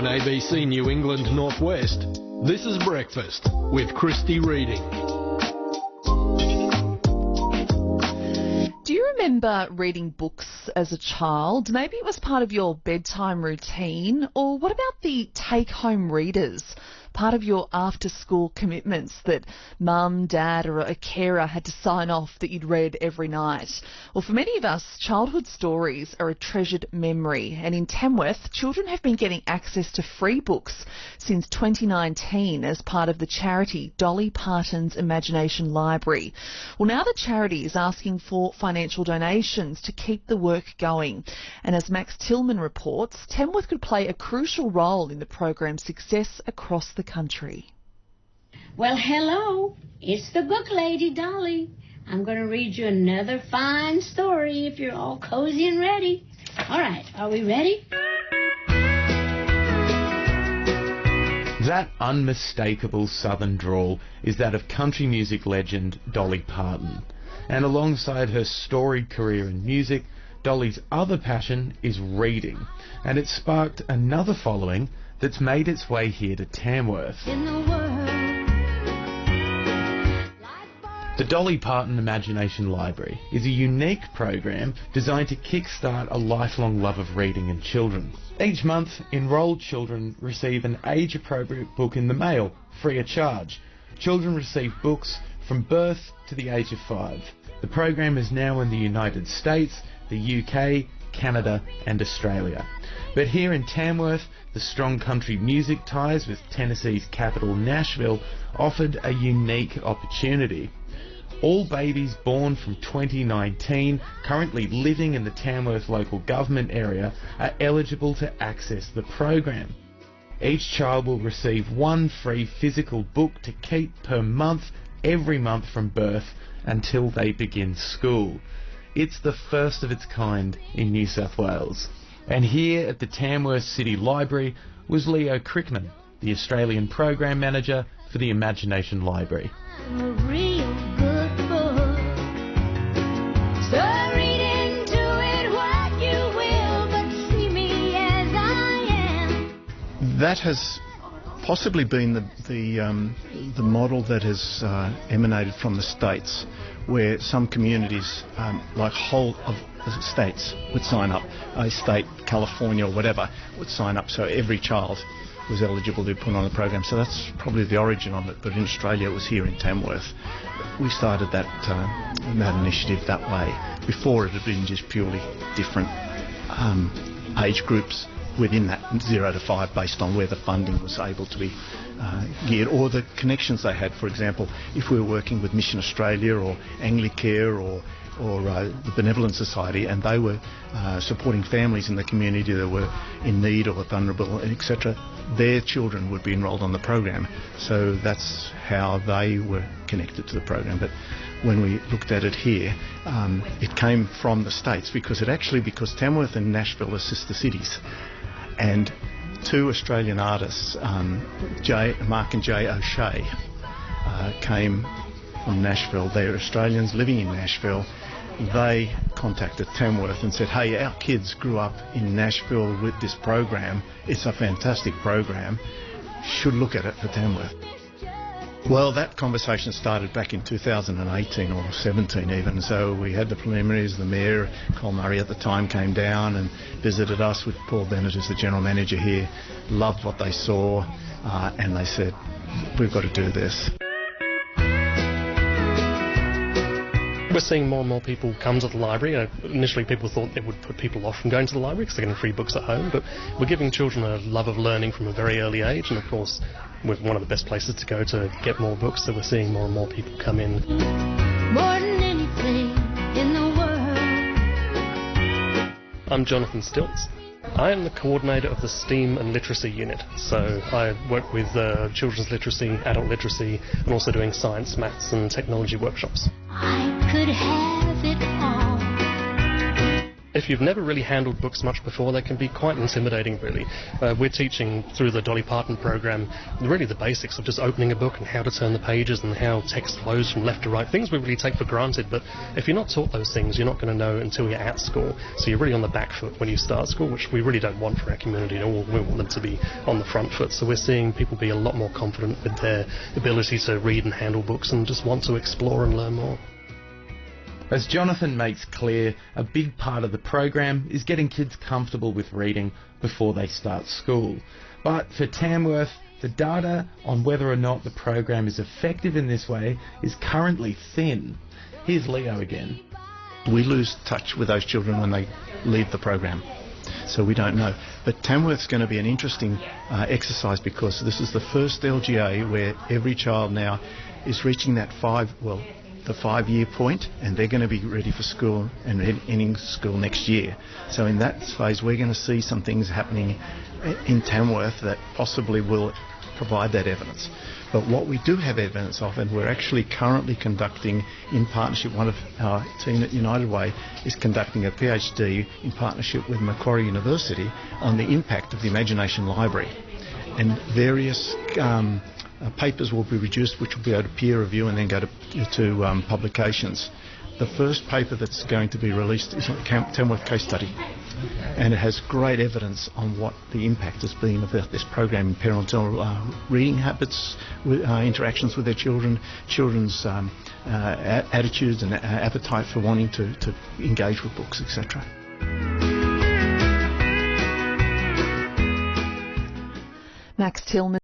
On ABC New England Northwest, this is Breakfast with Christy Reading. Do you remember reading books as a child? Maybe it was part of your bedtime routine. Or what about the take-home readers? Part of your after-school commitments that mum, dad or a carer had to sign off that you'd read every night. Well, for many of us, childhood stories are a treasured memory, and in Tamworth, children have been getting access to free books since 2019 as part of the charity Dolly Parton's Imagination Library. Well, now the charity is asking for financial donations to keep the work going, and as Max Tillman reports, Tamworth could play a crucial role in the program's success across the country. Well, hello, it's the book lady, Dolly. I'm going to read you another fine story if you're all cozy and ready. All right, are we ready? That unmistakable southern drawl is that of country music legend Dolly Parton. And alongside her storied career in music, Dolly's other passion is reading. And it sparked another following that's made its way here to Tamworth. The Dolly Parton Imagination Library is a unique program designed to kickstart a lifelong love of reading in children. Each month, enrolled children receive an age-appropriate book in the mail, free of charge. Children receive books from birth to the age of 5. The program is now in the United States, the UK, Canada and Australia. But here in Tamworth, the strong country music ties with Tennessee's capital Nashville offered a unique opportunity. All babies born from 2019 currently living in the Tamworth local government area are eligible to access the program. Each child will receive one free physical book to keep per month, every month from birth until they begin school. It's the first of its kind in New South Wales. And here at the Tamworth City Library was Leo Crickman, the Australian Program Manager for the Imagination Library. I'm a real good book. So read into it what you will, but see me as I am. That has possibly been the model that has emanated from the States, where some communities, like whole of the states, would sign up. A state, California or whatever, would sign up, so every child was eligible to be put on the program. So that's probably the origin of it, but in Australia it was here in Tamworth. We started that initiative that way. Before it had been just purely different age groups within that 0 to 5 based on where the funding was able to be geared, or the connections they had. For example, if we were working with Mission Australia or Anglicare or the Benevolent Society, and they were supporting families in the community that were in need or vulnerable, etc., their children would be enrolled on the program. So that's how they were connected to the program. But when we looked at it here, it came from the States because Tamworth and Nashville are sister cities. And two Australian artists, Mark and Jay O'Shea, came from Nashville. They're Australians living in Nashville. They contacted Tamworth and said, hey, our kids grew up in Nashville with this program. It's a fantastic program. Should look at it for Tamworth. Well, that conversation started back in 2018 or 17 even. So we had the preliminaries. The Mayor, Col Murray at the time, came down and visited us with Paul Bennett, who's the General Manager here. Loved what they saw, and they said, we've got to do this. We're seeing more and more people come to the library. Initially people thought it would put people off from going to the library because they're getting free books at home, but we're giving children a love of learning from a very early age, and of course we're one of the best places to go to get more books, so we're seeing more and more people come in. More than anything in the world. I'm Jonathan Stilts. I am the coordinator of the STEAM and Literacy Unit, so I work with children's literacy, adult literacy, and also doing science, maths and technology workshops. I could have it all. if you've never really handled books much before, they can be quite intimidating, really. We're teaching through the Dolly Parton program really the basics of just opening a book and how to turn the pages and how text flows from left to right, things we really take for granted. But if you're not taught those things, you're not going to know until you're at school. So you're really on the back foot when you start school, which we really don't want for our community at all. We want them to be on the front foot. So we're seeing people be a lot more confident with their ability to read and handle books and just want to explore and learn more. As Jonathan makes clear, a big part of the program is getting kids comfortable with reading before they start school. But for Tamworth, the data on whether or not the program is effective in this way is currently thin. Here's Leo again. We lose touch with those children when they leave the program, so we don't know. But Tamworth's going to be an interesting exercise, because this is the first LGA where every child now is reaching that the 5-year point, and they're going to be ready for school and ending school next year. So in that phase, we're going to see some things happening in Tamworth that possibly will provide that evidence. But what we do have evidence of, and we're actually currently conducting in partnership, one of our team at United Way is conducting a PhD in partnership with Macquarie University on the impact of the Imagination Library. And various papers will be produced, which will be able to peer review and then go to publications. The first paper that's going to be released is on the Tamworth case study, and it has great evidence on what the impact has been of this program in parental reading habits, interactions with their children, children's attitudes and appetite for wanting to engage with books, etc. Max Tillman